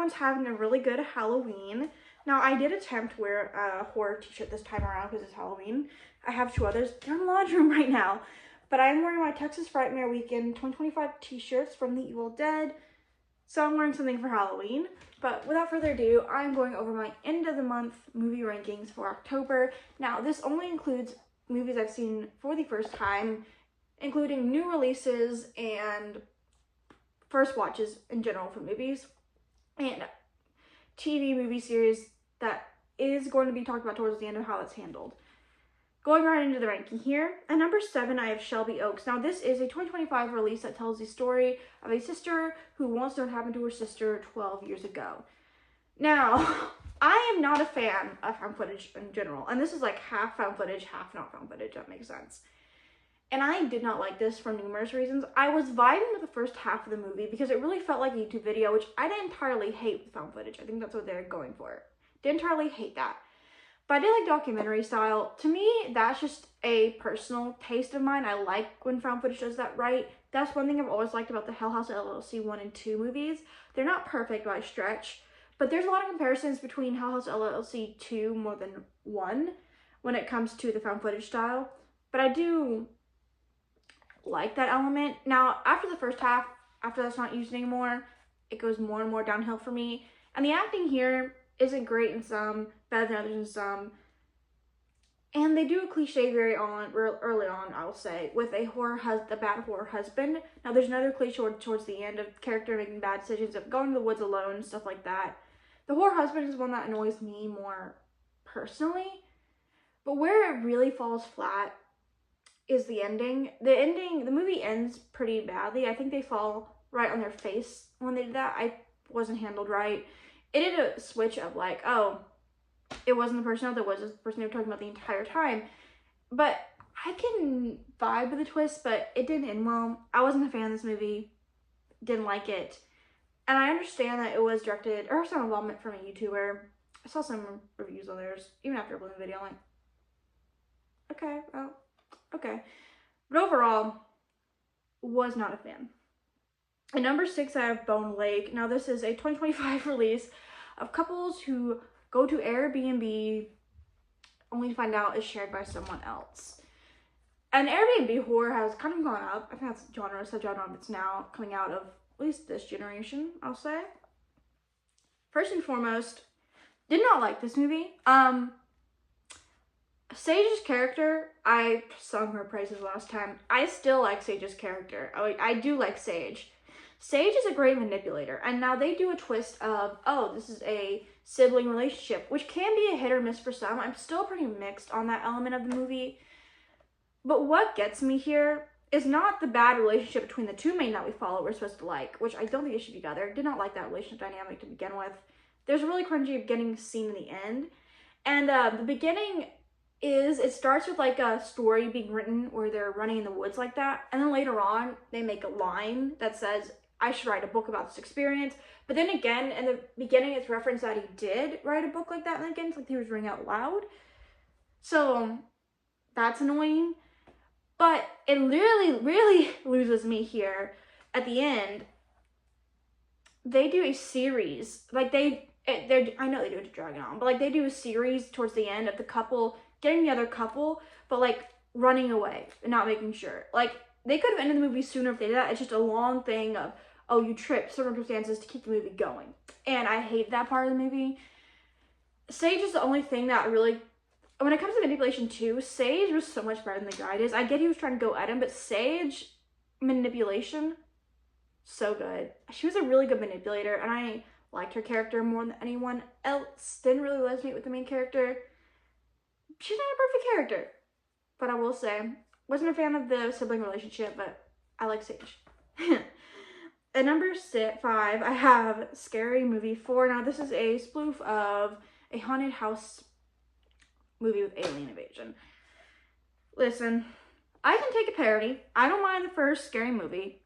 everyone's having a really good Halloween. Now, I did attempt to wear a horror t-shirt this time around because it's Halloween. I have 2 others. They're in the laundry room right now. But I'm wearing my Texas Frightmare Weekend 2025 t-shirts from The Evil Dead. So I'm wearing something for Halloween. But without further ado, I'm going over my end of the month movie rankings for October. Now, this only includes movies I've seen for the first time, including new releases and first watches in general for movies, and TV movie series that is going to be talked about towards the end of how it's handled. Going right into the ranking here, at number 7, I have Shelby Oaks. Now, this is a 2025 release that tells the story of a sister who wants to know what happened to her sister 12 years ago. Now, I am not a fan of found footage in general, and this is like half found footage, half not found footage, that makes sense. And I did not like this for numerous reasons. I was vibing with the first half of the movie because it really felt like a YouTube video, which I didn't entirely hate with found footage. I think that's what they're going for. Didn't entirely hate that. But I did like documentary style. To me, that's just a personal taste of mine. I like when found footage does that right. That's one thing I've always liked about the Hell House LLC 1 and 2 movies. They're not perfect by a stretch, but there's a lot of comparisons between Hell House LLC 2 more than 1 when it comes to the found footage style. But I do like that element. Now, after the first half, after that's not used anymore, it goes more and more downhill for me. And the acting here isn't great in some, better than others in some. And they do a cliche very early on, I will say, with the bad horror husband. Now, there's another cliche towards the end of the character making bad decisions, of going to the woods alone, stuff like that. The horror husband is one that annoys me more personally. But where it really falls flat is the ending. The movie ends pretty badly. I think they fall right on their face when they did that. I wasn't handled right. It did a switch of like, oh, it wasn't the person, that was the person they were talking about the entire time. But I can vibe with the twist, but it didn't end well. I wasn't a fan of this movie. Didn't like it. And I understand that it was directed, or some involvement from a YouTuber. I saw some reviews on theirs, even after uploading the video. I'm like, okay, well, okay. But overall, was not a fan. At number 6, I have Bone Lake. Now, this is a 2025 release of couples who go to Airbnb only to find out it's shared by someone else. And Airbnb horror has kind of gone up. I think that's subgenre that's now coming out of at least this generation, I'll say. First and foremost, did not like this movie. Sage's character, I sung her praises last time. I still like Sage's character. I do like Sage. Sage is a great manipulator, and now they do a twist of, oh, this is a sibling relationship, which can be a hit or miss for some. I'm still pretty mixed on that element of the movie. But what gets me here is not the bad relationship between the two men that we follow we're supposed to like, which I don't think they should be together. Did not like that relationship dynamic to begin with. There's a really cringy beginning scene in the end. And the beginning it starts with like a story being written where they're running in the woods like that. And then later on, they make a line that says, I should write a book about this experience. But then again, in the beginning, it's referenced that he did write a book like that. And again, it's like he was reading out loud. So that's annoying. But it really loses me here at the end. They do a series. Like I know they do it to drag it on, but like they do a series towards the end of the couple getting the other couple, but like running away and not making sure. Like they could have ended the movie sooner if they did that. It's just a long thing of, oh, you tripped, circumstances to keep the movie going. And I hate that part of the movie. Sage is the only thing that really, when it comes to manipulation too, Sage was so much better than the guy is. I get he was trying to go at him, but Sage manipulation, so good. She was a really good manipulator, and I liked her character more than anyone else. Didn't really resonate with the main character. She's not a perfect character, but I will say, wasn't a fan of the sibling relationship, but I like Sage. At number 5, I have Scary Movie 4. Now, this is a spoof of a haunted house movie with alien invasion. Listen, I can take a parody. I don't mind the first Scary Movie.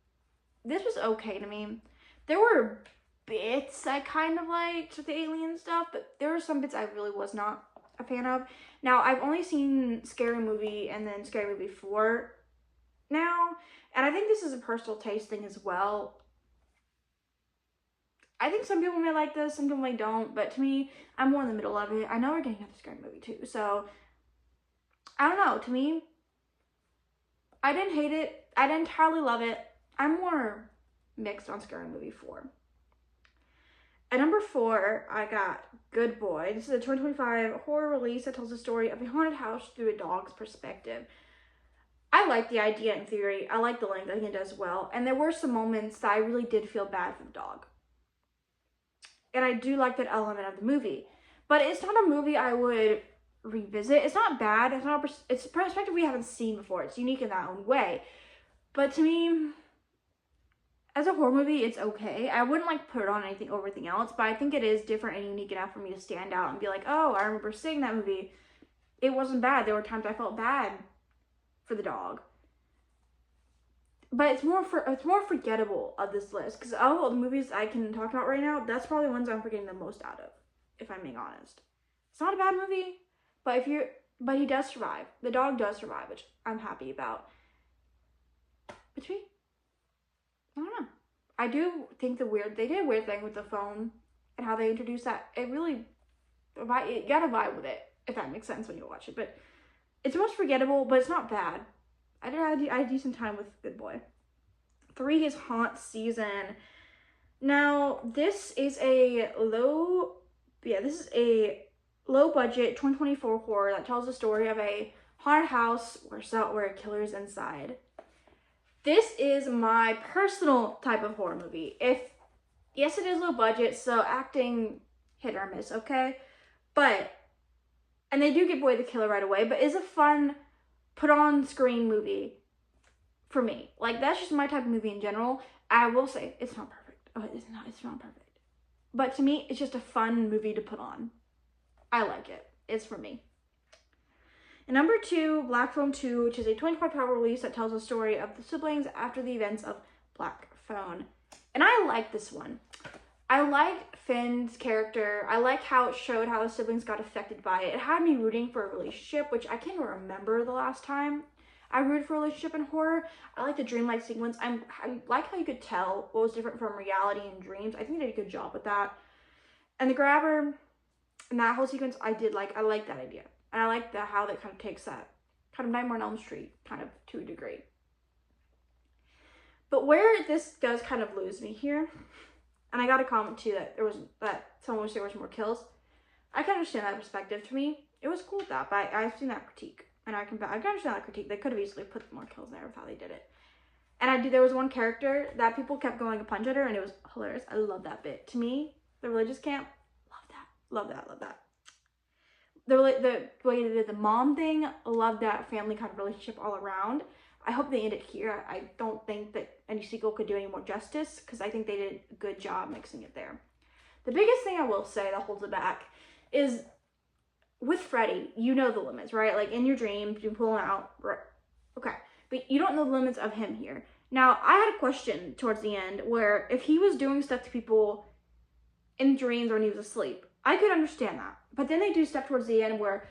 This was okay to me. There were bits I kind of liked with the alien stuff, but there were some bits I really was not a fan of. Now, I've only seen Scary Movie and then Scary Movie 4 now, and I think this is a personal taste thing as well. I think some people may like this, some people may don't, but to me, I'm more in the middle of it. I know we're getting another Scary Movie too, so I don't know. To me, I didn't hate it. I didn't entirely love it. I'm more mixed on Scary Movie 4. At number 4, I got Good Boy. This is a 2025 horror release that tells the story of a haunted house through a dog's perspective. I like the idea in theory. I like the length. I think it does well. And there were some moments that I really did feel bad for the dog. And I do like that element of the movie. But it's not a movie I would revisit. It's not bad. It's a perspective we haven't seen before. It's unique in that own way. But to me, as a horror movie, it's okay. I wouldn't like put it on anything over anything else, but I think it is different and unique enough for me to stand out and be like, oh, I remember seeing that movie. It wasn't bad. There were times I felt bad for the dog. But it's more forgettable of this list, because of all the movies I can talk about right now, that's probably the ones I'm forgetting the most out of, if I'm being honest. It's not a bad movie, but he does survive. The dog does survive, which I'm happy about. But to me, I don't know. I do think they did a weird thing with the phone and how they introduced that. It really, you gotta vibe with it, if that makes sense when you watch it. But it's most forgettable, but it's not bad. I had a decent time with Good Boy. 3 is Haunt Season. Now, this is a low budget 2024 horror that tells the story of a haunted house where a killer is inside. This is my personal type of horror movie. Yes, it is low budget, so acting hit or miss, okay? And they do give away the killer right away, but it's a fun put on screen movie for me. Like, that's just my type of movie in general. I will say it's not perfect. Oh, it's not perfect. But to me, it's just a fun movie to put on. I like it. It's for me. And number 2, Black Phone 2, which is a 25-hour release that tells the story of the siblings after the events of Black Phone. And I like this one. I like Finn's character. I like how it showed how the siblings got affected by it. It had me rooting for a relationship, which I can't even remember the last time I rooted for a relationship in horror. I like the dreamlike sequence. I like how you could tell what was different from reality and dreams. I think they did a good job with that. And the grabber and that whole sequence, I like that idea. And I like how that kind of takes that kind of Nightmare on Elm Street kind of to a degree. But where this does kind of lose me here, and I got a comment too that someone wish there was more kills. I can understand that perspective. To me, it was cool with that, but I've seen that critique, and I can understand that critique. They could have easily put more kills there with how they did it. And there was one character that people kept going a punch at her, and it was hilarious. I love that bit. To me, the religious camp, love that. The way they did the mom thing, love that family kind of relationship all around. I hope they end it here. I don't think that any sequel could do any more justice, because I think they did a good job mixing it there. The biggest thing I will say that holds it back is with Freddy, you know the limits, right? Like in your dreams, you pull him out, right? Okay, but you don't know the limits of him here. Now, I had a question towards the end where if he was doing stuff to people in dreams or when he was asleep, I could understand that. But then they do stuff towards the end where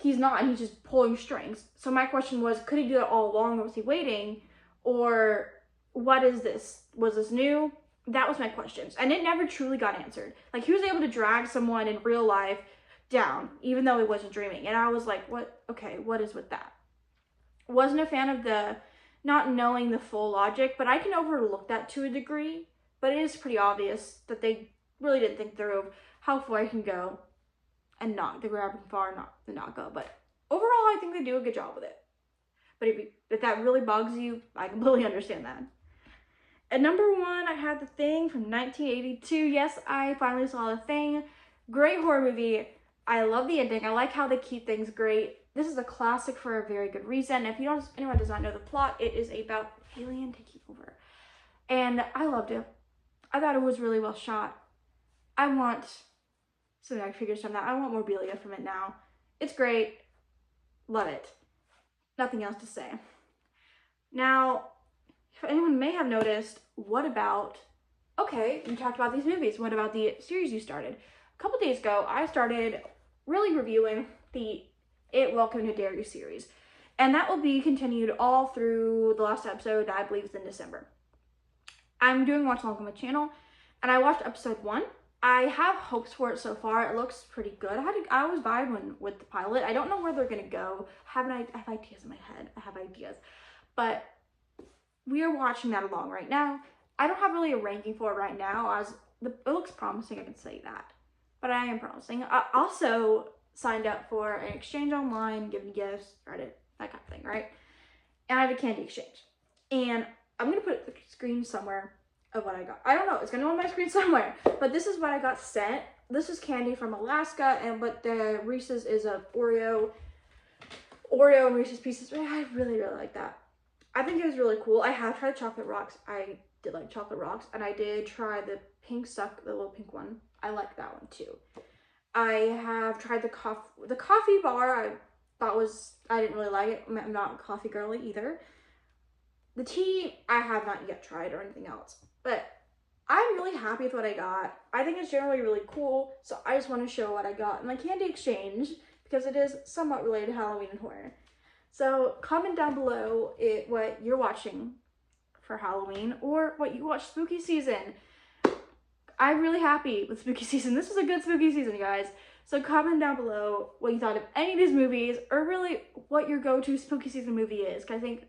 he's not and he's just pulling strings. So my question was, could he do that all along, or was he waiting? Or what is this? Was this new? That was my questions. And it never truly got answered. Like, he was able to drag someone in real life down, even though he wasn't dreaming. And I was like, what? Okay, what is with that? Wasn't a fan of the not knowing the full logic, but I can overlook that to a degree. But it is pretty obvious that they really didn't think through of how far I can go and not the grabbing far, not go. But overall, I think they do a good job with it. But if that really bugs you, I completely understand that. At number 1, I had The Thing from 1982. Yes, I finally saw The Thing. Great horror movie. I love the ending. I like how they keep things great. This is a classic for a very good reason. If anyone does not know the plot, it is about alien taking over. And I loved it. I thought it was really well shot. I want cinematic figures from that. I want Morbilia from it now. It's great. Love it. Nothing else to say. Now, if anyone may have noticed, okay, you talked about these movies. What about the series you started? A couple days ago, I started really reviewing the It Welcome to Derry series. And that will be continued all through the last episode, I believe is in December. I'm doing watch along on my channel. and I watched episode 1. I have hopes for it so far. It looks pretty good. I was vibing with the pilot. I don't know where they're gonna go. I have ideas in my head. I have ideas, but we are watching that along right now. I don't have really a ranking for it right now, as it looks promising, I can say that. But I am promising. I also signed up for an exchange online, giving gifts, Reddit, that kind of thing, right? And I have a candy exchange. And I'm going to put the screen somewhere of what I got. I don't know, it's going to go on my screen somewhere. But this is what I got sent. This is candy from Alaska, but the Reese's is a Oreo and Reese's Pieces. I really, really like that. I think it was really cool. I have tried chocolate rocks. I did like chocolate rocks, and I did try the pink stuff, the little pink one. I like that one too. I have tried the coffee bar. I didn't really like it. I'm not a coffee girly either. The tea I have not yet tried or anything else, but I'm really happy with what I got. I think it's generally really cool, so I just want to show what I got in my candy exchange because it is somewhat related to Halloween and horror. So comment down below what you're watching for Halloween or what you watch spooky season. I'm really happy with spooky season. This was a good spooky season, guys. So comment down below what you thought of any of these movies, or really what your go-to spooky season movie is, because I think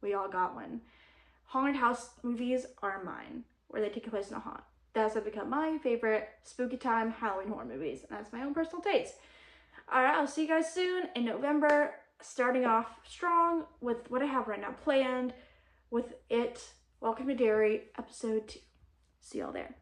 we all got one. Haunted house movies are mine, where they take place in a haunt. That's have become my favorite spooky time Halloween horror movies, and that's my own personal taste. Alright, I'll see you guys soon in November, starting off strong with what I have right now planned with It, Welcome to Derry, episode 2. See y'all there.